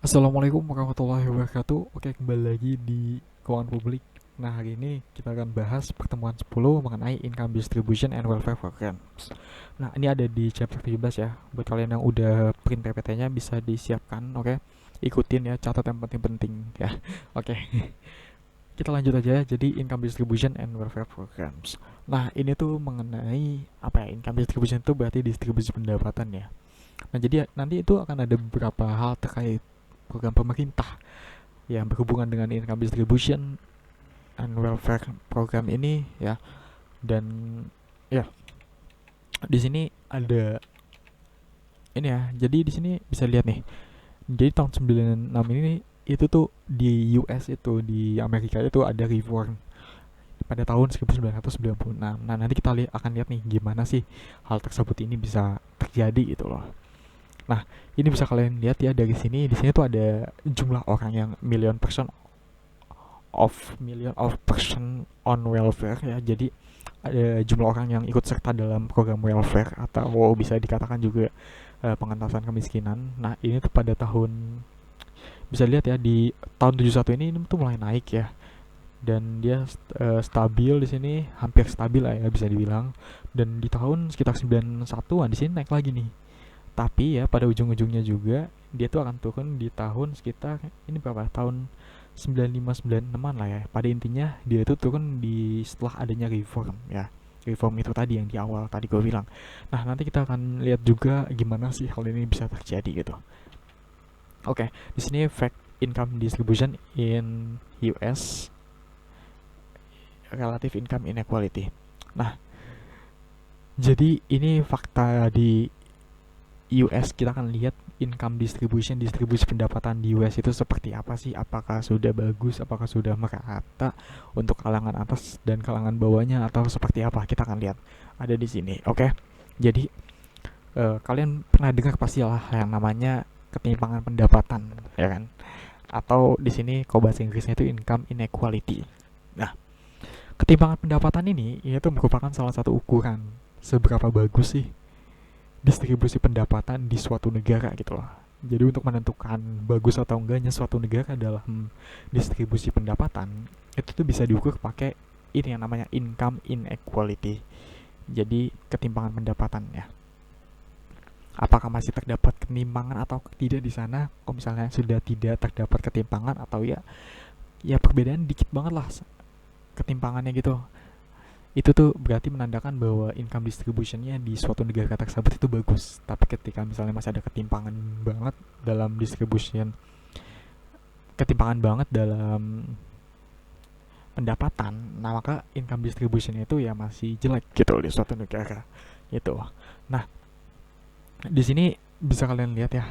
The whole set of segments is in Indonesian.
Assalamualaikum warahmatullahi wabarakatuh. Oke, kembali lagi di keuangan publik. Nah, hari ini kita akan bahas pertemuan 10 mengenai income distribution and welfare programs. Nah, ini ada di chapter 17 ya. Buat kalian yang udah print PPT-nya bisa disiapkan, oke. Ikutin ya, catat yang penting-penting ya. Oke. Kita lanjut aja. Jadi income distribution and welfare programs. Nah, ini tuh mengenai apa ya? Income distribution itu berarti distribusi pendapatan ya. Nah, jadi nanti itu akan ada beberapa hal terkait program pemerintah yang berhubungan dengan income distribution and welfare program ini ya. Dan ya, di sini ada ini ya. Jadi di sini bisa lihat nih. Jadi tahun 96 ini itu tuh di US, itu di Amerika itu ada reform pada tahun 1996. Nah, nanti kita akan lihat nih gimana sih hal tersebut ini bisa terjadi gitu loh. Nah, ini bisa kalian lihat ya dari sini. Di sini tuh ada jumlah orang yang million of person on welfare ya. Jadi ada jumlah orang yang ikut serta dalam program welfare atau bisa dikatakan juga pengentasan kemiskinan. Nah, ini tuh pada tahun, bisa lihat ya, di tahun 71 ini tuh mulai naik ya. Dan dia stabil di sini, hampir stabil lah ya bisa dibilang. Dan di tahun sekitar 91-an di sini naik lagi nih. Tapi ya pada ujung-ujungnya juga dia tuh akan turun di tahun sekitar ini berapa? Tahun 95 96-an lah ya. Pada intinya dia itu turun di setelah adanya reform ya. Reform itu tadi yang di awal tadi gue bilang. Nah, nanti kita akan lihat juga gimana sih hal ini bisa terjadi gitu. Oke, di sini fact income distribution in US, relative income inequality. Nah, jadi ini fakta di US. Kita akan lihat income distribusi pendapatan di US itu seperti apa sih, apakah sudah bagus, apakah sudah merata untuk kalangan atas dan kalangan bawahnya, atau seperti apa. Kita akan lihat ada di sini. Oke, jadi kalian pernah dengar pasti lah yang namanya ketimpangan pendapatan ya kan, atau di sini kalau bahasa Inggrisnya itu income inequality. Nah, ketimpangan pendapatan ini itu merupakan salah satu ukuran seberapa bagus sih distribusi pendapatan di suatu negara gitu loh. Jadi untuk menentukan bagus atau enggaknya suatu negara dalam distribusi pendapatan itu tuh bisa diukur pakai ini yang namanya income inequality. Jadi ketimpangan pendapatannya. Apakah masih terdapat ketimpangan atau tidak di sana? Kalau misalnya sudah tidak terdapat ketimpangan, atau ya perbedaan dikit banget lah ketimpangannya gitu, itu tuh berarti menandakan bahwa income distributionnya di suatu negara tersebut itu bagus. Tapi ketika misalnya masih ada ketimpangan banget dalam pendapatan, nah maka income distributionnya itu ya masih jelek gitu di suatu negara gitu. Nah, di sini bisa kalian lihat ya,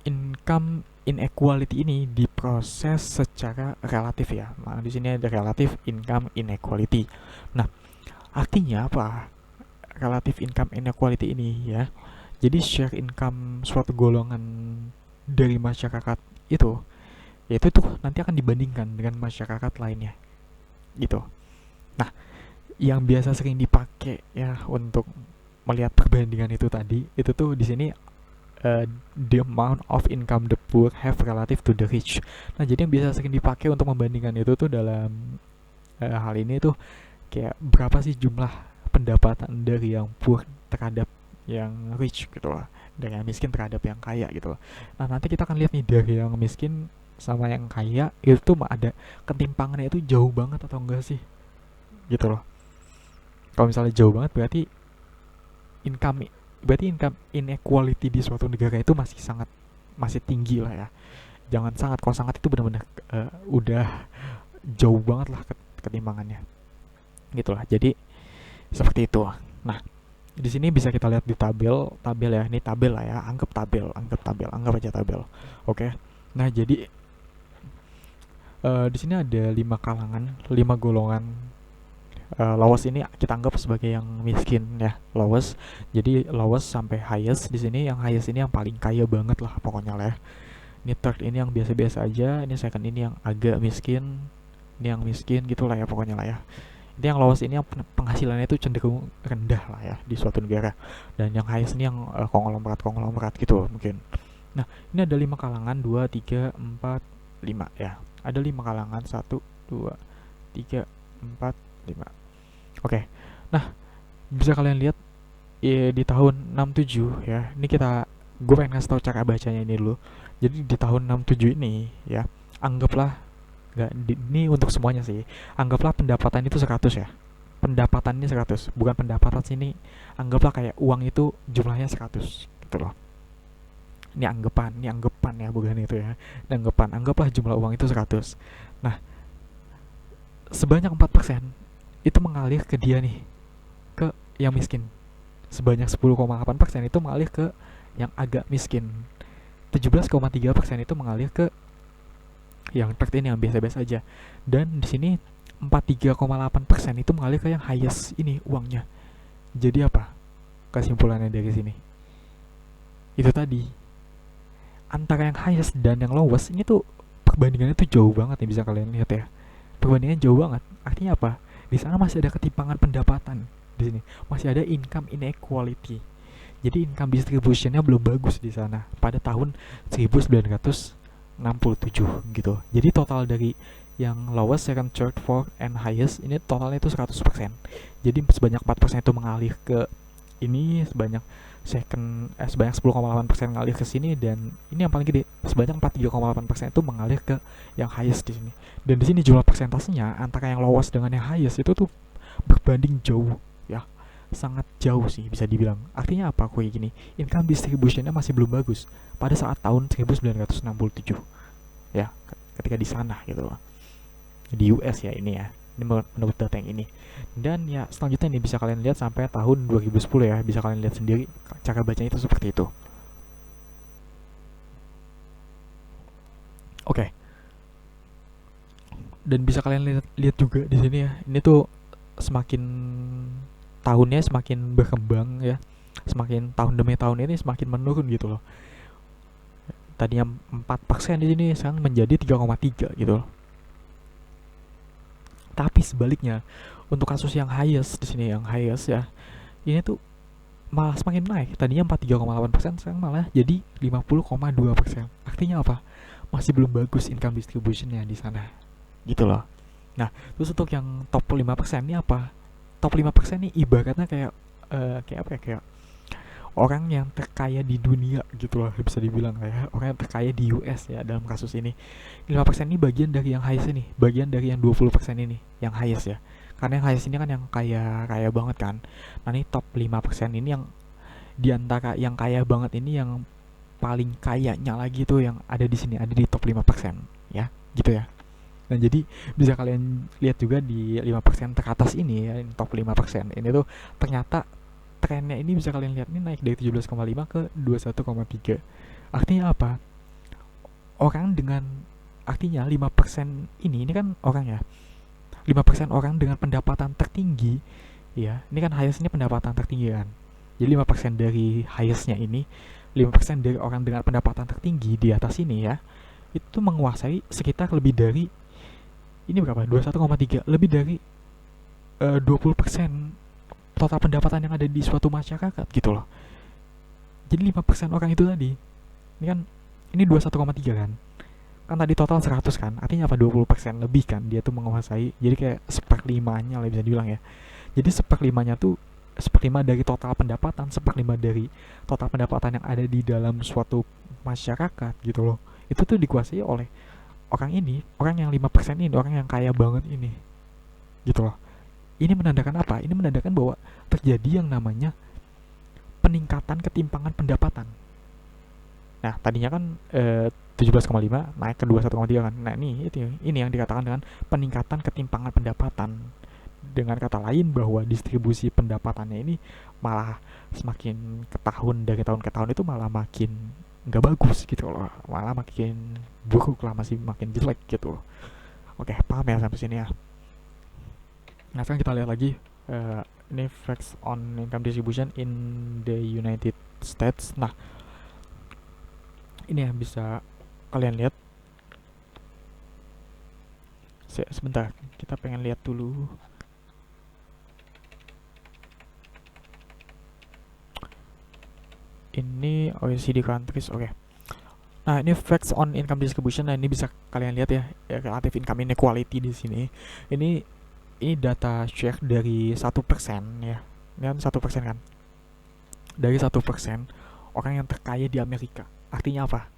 income inequality ini diproses secara relatif ya. Nah, di sini ada relative income inequality. Nah, artinya apa? Relative income inequality ini ya. Jadi share income suatu golongan dari masyarakat itu, yaitu tuh nanti akan dibandingkan dengan masyarakat lainnya gitu. Nah, yang biasa sering dipakai ya untuk melihat perbandingan itu tadi, itu tuh di sini the amount of income the poor have relative to the rich. Nah, jadi yang biasa sering dipakai untuk membandingkan itu tuh dalam hal ini tuh kayak berapa sih jumlah pendapatan dari yang poor terhadap yang rich gitu loh, dari yang miskin terhadap yang kaya gitu loh. Nah, nanti kita akan lihat nih dari yang miskin sama yang kaya itu tuh ada ketimpangannya itu jauh banget atau enggak sih gitu loh. Kalau misalnya jauh banget income berarti income inequality di suatu negara itu masih tinggi lah ya. Jangan sangat, kalau sangat itu benar-benar udah jauh banget lah ketimpangannya gitulah. Jadi seperti itu. Nah, di sini bisa kita lihat di tabel ya. Ini tabel lah ya, anggap aja tabel. Oke. Nah, jadi di sini ada 5 kalangan, 5 golongan. Lowest ini kita anggap sebagai yang miskin ya, lowest. Jadi lowest sampai highest. Di sini yang highest ini yang paling kaya banget lah pokoknya lah ya. Ini third ini yang biasa-biasa aja, ini second ini yang agak miskin, ini yang miskin gitulah ya pokoknya lah ya. Ini yang lowest ini yang penghasilannya itu cenderung rendah lah ya di suatu negara. Dan yang highest ini yang konglomerat gitu mungkin. Nah, ini ada 5 kalangan, 2, 3, 4, 5 ya. Ada 5 kalangan, 1, 2, 3, 4, 5. Oke. Nah, bisa kalian lihat ya, di tahun 67 ya. Ini gue pengen ngasih tau cara bacanya ini dulu. Jadi di tahun 67 ini ya, anggaplah ini untuk semuanya sih. Anggaplah pendapatan itu 100 ya. Pendapatannya 100, bukan pendapatan sini. Anggaplah kayak uang itu jumlahnya 100 gitu loh. Ini anggapan ya, bukan itu ya. Ini anggapan, anggaplah jumlah uang itu 100. Nah, sebanyak 4% itu mengalir ke dia nih, ke yang miskin. Sebanyak 10,8% itu mengalir ke yang agak miskin. 17,3% itu mengalir ke yang seperti ini, yang biasa-biasa aja. Dan di sini 43,8% itu mengalir ke yang highest ini uangnya. Jadi apa kesimpulannya dari sini? Itu tadi, antara yang highest dan yang lowest ini tuh perbandingannya tuh jauh banget nih, bisa kalian lihat ya. Perbandingannya jauh banget. Artinya apa? Di sana masih ada ketimpangan pendapatan. Di sini masih ada income inequality. Jadi income distributionnya belum bagus di sana pada tahun 1967 gitu. Jadi total dari yang lowest, second, third, fourth, and highest ini totalnya itu 100%. Jadi sebanyak 4% itu mengalir ke ini, sebanyak 10,8% mengalir ke sini, dan ini yang paling gede sebanyak 43,8% itu mengalir ke yang highest di sini. Dan di sini jumlah persentasenya antara yang lowest dengan yang highest itu tuh berbanding jauh ya, sangat jauh sih bisa dibilang. Artinya apa kayak gini? Income distributionnya masih belum bagus pada saat tahun 1967 ya, ketika di sana gitu loh, di US ya ini ya. Ini menurut data yang ini. Dan ya selanjutnya ini bisa kalian lihat sampai tahun 2010 ya, bisa kalian lihat sendiri cara bacanya itu seperti itu. Oke. Dan bisa kalian lihat juga di sini ya. Ini tuh semakin tahunnya semakin berkembang ya. Semakin tahun demi tahun ini semakin menurun gitu loh. Tadinya 4% di sini sekarang menjadi 3,3 gitu loh. Tapi sebaliknya, untuk kasus yang highest di sini, yang highest ya, ini tuh malah semakin naik. Tadinya 43,8%, sekarang malah jadi 50,2%. Artinya apa? Masih belum bagus income distributionnya di sana. Gitu loh. Nah, terus untuk yang top 5% ini apa? Top 5% ini ibaratnya kayak kayak apa ya? Kayak orang yang terkaya di dunia gitu loh, bisa dibilang kayak orang yang terkaya di US ya dalam kasus ini. 5% ini bagian dari yang highest ini, bagian dari yang 20% ini, yang highest ya. Karena yang highest ini kan yang kaya kaya banget kan. Nah, ini top 5% ini yang diantara yang kaya banget ini yang paling kayanya lagi tuh yang ada di sini, ada di top 5% ya, gitu ya. Dan jadi bisa kalian lihat juga di 5% teratas ini ya, top 5%. Ini tuh ternyata trennya ini bisa kalian lihat, ini naik dari 17,5 ke 21,3. Artinya apa? Orang dengan, artinya 5% ini kan orang ya, 5% orang dengan pendapatan tertinggi ya, ini kan highest ini pendapatan tertinggi kan. Jadi 5% dari highestnya ini, 5% dari orang dengan pendapatan tertinggi di atas ini ya, itu menguasai sekitar lebih dari, ini berapa? 21,3, lebih dari 20% total pendapatan yang ada di suatu masyarakat gitu loh. Jadi 5% orang itu tadi, ini kan, ini 21,3 kan. Kan tadi total 100 kan. Artinya apa? 20% lebih kan dia tuh menguasai. Jadi kayak seperlimanya lah bisa dibilang ya. Jadi seperlimanya tuh, seperlima dari total pendapatan, seperlima dari total pendapatan yang ada di dalam suatu masyarakat gitu loh. Itu tuh dikuasai oleh orang ini, orang yang 5% ini, orang yang kaya banget ini. Gitu loh. Ini menandakan apa? Ini menandakan bahwa terjadi yang namanya peningkatan ketimpangan pendapatan. Nah, tadinya kan 17,5 naik ke 21,3 kan. Nah, ini yang dikatakan dengan peningkatan ketimpangan pendapatan. Dengan kata lain bahwa distribusi pendapatannya ini malah semakin ke tahun, dari tahun ke tahun itu malah makin nggak bagus gitu loh. Malah makin buruk lah, masih makin jelek gitu loh. Oke, paham ya sampai sini ya. Nah, sekarang kita lihat lagi ini facts on income distribution in the United States. Nah, ini yang bisa kalian lihat. Sebentar, kita pengen lihat dulu. Ini OECD countries, oke. Nah, ini facts on income distribution. Nah, ini bisa kalian lihat ya, relative income inequality di sini. Ini data share dari 1% ya. Ini kan 1% kan. Dari 1% orang yang terkaya di Amerika. Artinya apa?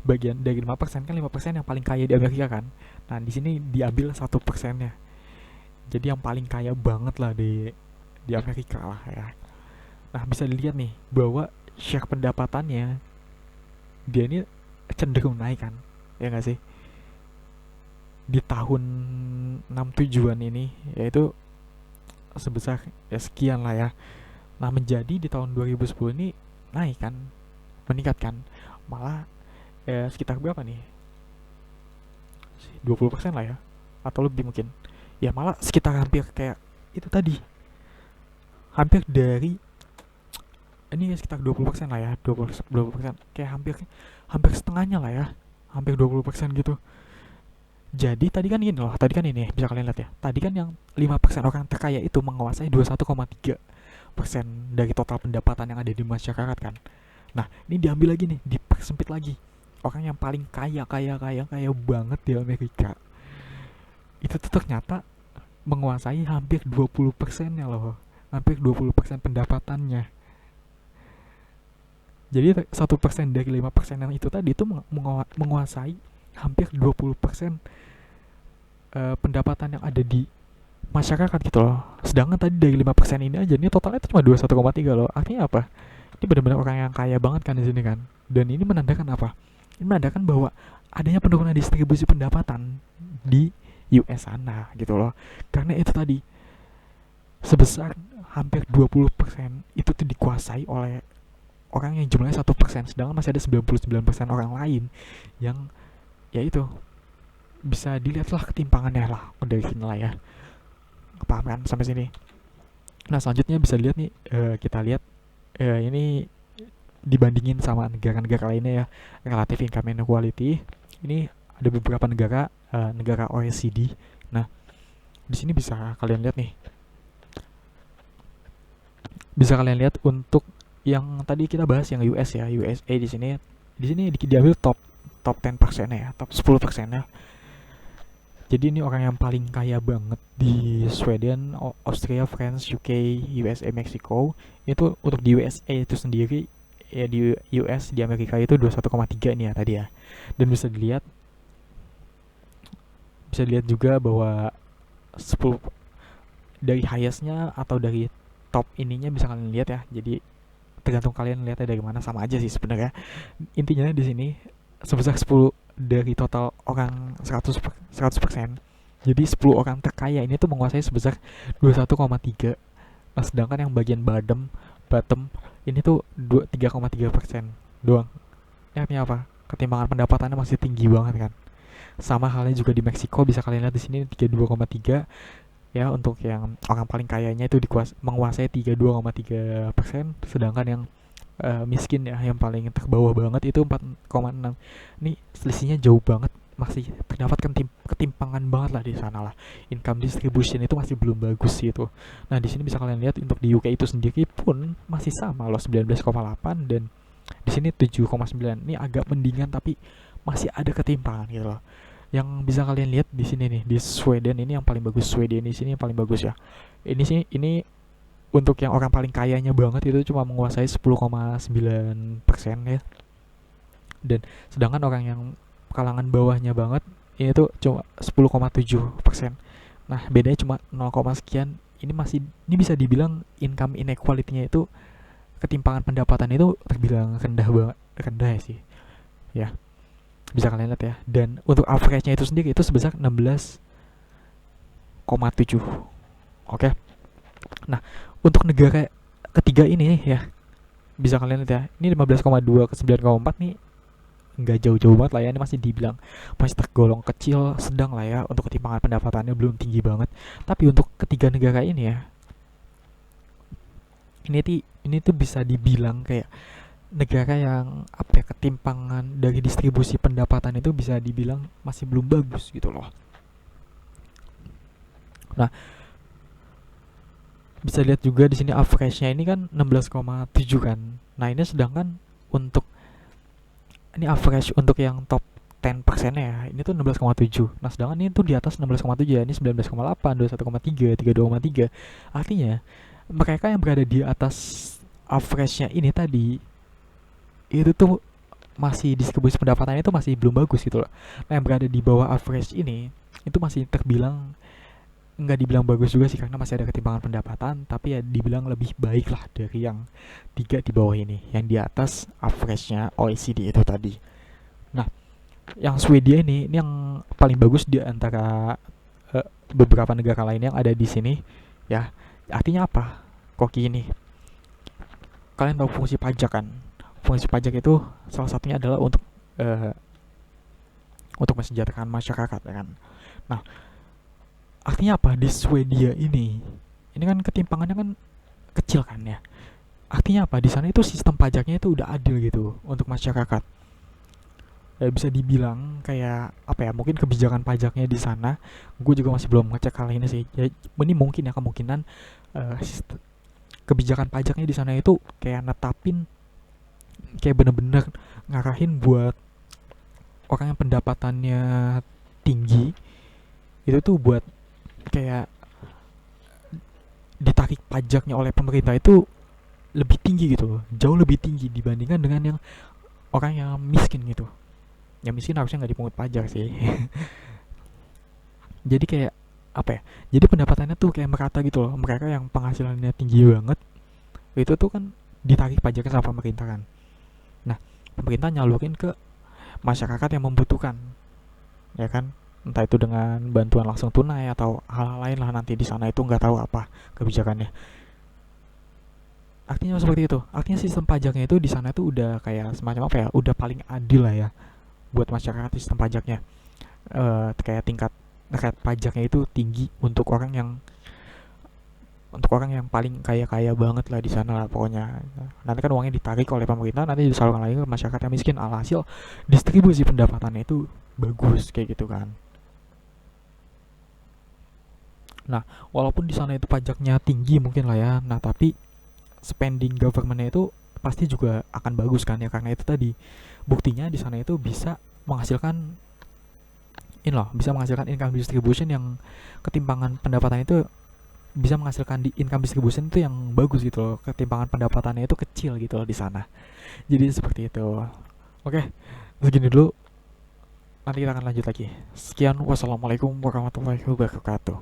Bagian dari 5% kan 5% yang paling kaya di Amerika kan. Nah, di sini diambil 1%-nya. Jadi yang paling kaya banget lah di Amerika lah ya. Nah, bisa dilihat nih bahwa share pendapatannya dia ini cenderung naik kan. Ya nggak sih? Di tahun 67-an ini yaitu sebesar ya sekian lah ya. Nah, menjadi di tahun 2010 ini naik kan, meningkat kan. Malah sekitar berapa nih? 20% lah ya. Atau lebih mungkin. Ya malah sekitar hampir kayak itu tadi. Hampir dari ini sekitar 20% lah ya, 20%. Kayak hampir setengahnya lah ya. Hampir 20% gitu. Jadi tadi kan gini loh, tadi kan ini bisa kalian lihat ya. Tadi kan yang 5% orang terkaya itu menguasai 21,3% dari total pendapatan yang ada di masyarakat kan. Nah, ini diambil lagi nih, dipersempit lagi. Orang yang paling kaya banget di Amerika. Itu tuh ternyata menguasai hampir 20%-nya loh. Hampir 20% pendapatannya. Jadi 1% dari 5% yang itu tadi itu menguasai hampir 20% pendapatan yang ada di masyarakat gitu loh. Sedangkan tadi dari 5% ini aja ini totalnya itu cuma 21,3 loh. Artinya apa? Ini benar-benar orang yang kaya banget kan di sini kan. Dan ini menandakan apa? Ini menandakan bahwa adanya penurunan distribusi pendapatan di US sana gitu loh. Karena itu tadi sebesar hampir 20% itu tuh dikuasai oleh orang yang jumlahnya 1%, sedangkan masih ada 99% orang lain yang ya itu bisa dilihat lah ketimpangannya lah dari sini lah ya. Paham kan sampai sini? Nah, selanjutnya bisa dilihat nih, kita lihat ini dibandingin sama negara-negara lainnya ya, relative income inequality. Ini ada beberapa negara, negara OECD. Nah, di sini bisa kalian lihat nih. Bisa kalian lihat untuk yang tadi kita bahas yang US ya, USA di sini diambil top 10% ya, top 10% ya. Jadi ini orang yang paling kaya banget di Sweden, Austria, France, UK, USA, Meksiko. Itu untuk di USA itu sendiri ya, di US di Amerika itu 21,3 nih ya tadi ya. Dan bisa dilihat juga bahwa 10 dari highestnya atau dari top ininya bisa kalian lihat ya. Jadi tergantung kalian lihatnya dari mana, sama aja sih sebenarnya. Intinya di sini sebesar 10 dari total orang 100%. Jadi 10 orang terkaya ini tuh menguasai sebesar 21,3. Nah, sedangkan yang bagian bottom ini tuh 3,3% doang. Ini artinya apa? Ketimpangan pendapatannya masih tinggi banget kan. Sama halnya juga di Meksiko, bisa kalian lihat di sini 32,3 ya. Untuk yang orang paling kayanya itu menguasai 32,3%, sedangkan yang miskin ya, yang paling terbawah banget itu 4,6. Ini selisihnya jauh banget, masih terdapat ketimpangan banget lah di sana lah. Income distribution itu masih belum bagus gitu. Nah, di sini bisa kalian lihat untuk di UK itu sendiri pun masih sama loh, 19,8, dan di sini 7,9. Ini agak mendingan tapi masih ada ketimpangan gitu loh. Yang bisa kalian lihat di sini nih, di Sweden ini yang paling bagus. Sweden di sini yang paling bagus ya. Ini untuk yang orang paling kayanya banget itu cuma menguasai 10,9% ya. Dan sedangkan orang yang kalangan bawahnya banget ini tuh cuma 10,7%. Nah, bedanya cuma 0, sekian. Ini bisa dibilang income inequality-nya itu, ketimpangan pendapatan itu terbilang rendah ya sih. Ya. Bisa kalian lihat ya. Dan untuk average-nya itu sendiri itu sebesar 16,7. Oke. Nah, untuk negara ketiga ini ya, bisa kalian lihat ya, ini 15,2 ke 9,4 nih nggak jauh-jauh banget lah ya. Ini masih dibilang masih tergolong kecil sedang lah ya, untuk ketimpangan pendapatannya belum tinggi banget. Tapi untuk ketiga negara ini ya, ini tuh bisa dibilang kayak negara yang apa ya, ketimpangan dari distribusi pendapatan itu bisa dibilang masih belum bagus gitu loh. Nah, bisa lihat juga di sini average-nya ini kan 16,7 kan. Nah, ini sedangkan untuk ini average untuk yang top 10% ya, ini tuh 16,7. Nah, sedangkan ini tuh di atas 16,7 ya, ini 19,8, 21,3, 32,3. Artinya mereka yang berada di atas average-nya ini tadi itu tuh masih distribusi pendapatannya itu masih belum bagus gitu loh. Nah, yang berada di bawah average ini itu masih terbilang nggak dibilang bagus juga sih karena masih ada ketimpangan pendapatan, tapi ya dibilang lebih baik lah dari yang tiga di bawah ini, yang di atas average-nya OECD itu tadi. Nah, yang Swedia ini yang paling bagus di antara beberapa negara lain yang ada di sini ya. Artinya apa? Kok gini? Kalian tahu fungsi pajak kan? Fungsi pajak itu salah satunya adalah eh, untuk mensejahterakan masyarakat ya kan. Nah, artinya apa di Swedia ini kan ketimpangannya kan kecil kan ya. Artinya apa di sana itu sistem pajaknya itu udah adil gitu untuk masyarakat. Ya, bisa dibilang kayak apa ya, mungkin kebijakan pajaknya di sana gue juga masih belum ngecek hal ini sih ya. Ini mungkin ya kemungkinan kebijakan pajaknya di sana itu kayak netapin, kayak bener-bener ngarahin buat orang yang pendapatannya tinggi itu tuh buat kayak ditarik pajaknya oleh pemerintah itu lebih tinggi gitu loh, jauh lebih tinggi dibandingkan dengan yang orang yang miskin gitu. Yang miskin harusnya nggak dipungut pajak sih. Jadi kayak apa ya, jadi pendapatannya tuh kayak merata gitu loh. Mereka yang penghasilannya tinggi banget itu tuh kan ditarik pajaknya sama pemerintah kan. Nah, pemerintah nyalurin ke masyarakat yang membutuhkan ya kan, entah itu dengan bantuan langsung tunai atau hal lain lah, nanti di sana itu nggak tahu apa kebijakannya. Artinya seperti itu, artinya sistem pajaknya itu di sana tuh udah kayak semacam apa ya, udah paling adil lah ya buat masyarakat. Sistem pajaknya kayak tingkat pajaknya itu tinggi untuk orang yang paling kaya kaya banget lah di sana lah pokoknya. Nanti kan uangnya ditarik oleh pemerintah, nanti disalurkan lagi ke masyarakat yang miskin. Alhasil distribusi pendapatannya itu bagus kayak gitu kan. Nah, walaupun di sana itu pajaknya tinggi mungkin lah ya, nah tapi spending governmentnya itu pasti juga akan bagus kan ya, karena itu tadi buktinya di sana itu bisa menghasilkan ini loh, bisa menghasilkan income distribution yang ketimpangan pendapatan itu bisa menghasilkan di income distribution itu yang bagus gitu loh, ketimpangan pendapatannya itu kecil gitu loh di sana. Jadi seperti itu. Oke, segini dulu, nanti kita akan lanjut lagi. Sekian, wassalamualaikum warahmatullahi wabarakatuh.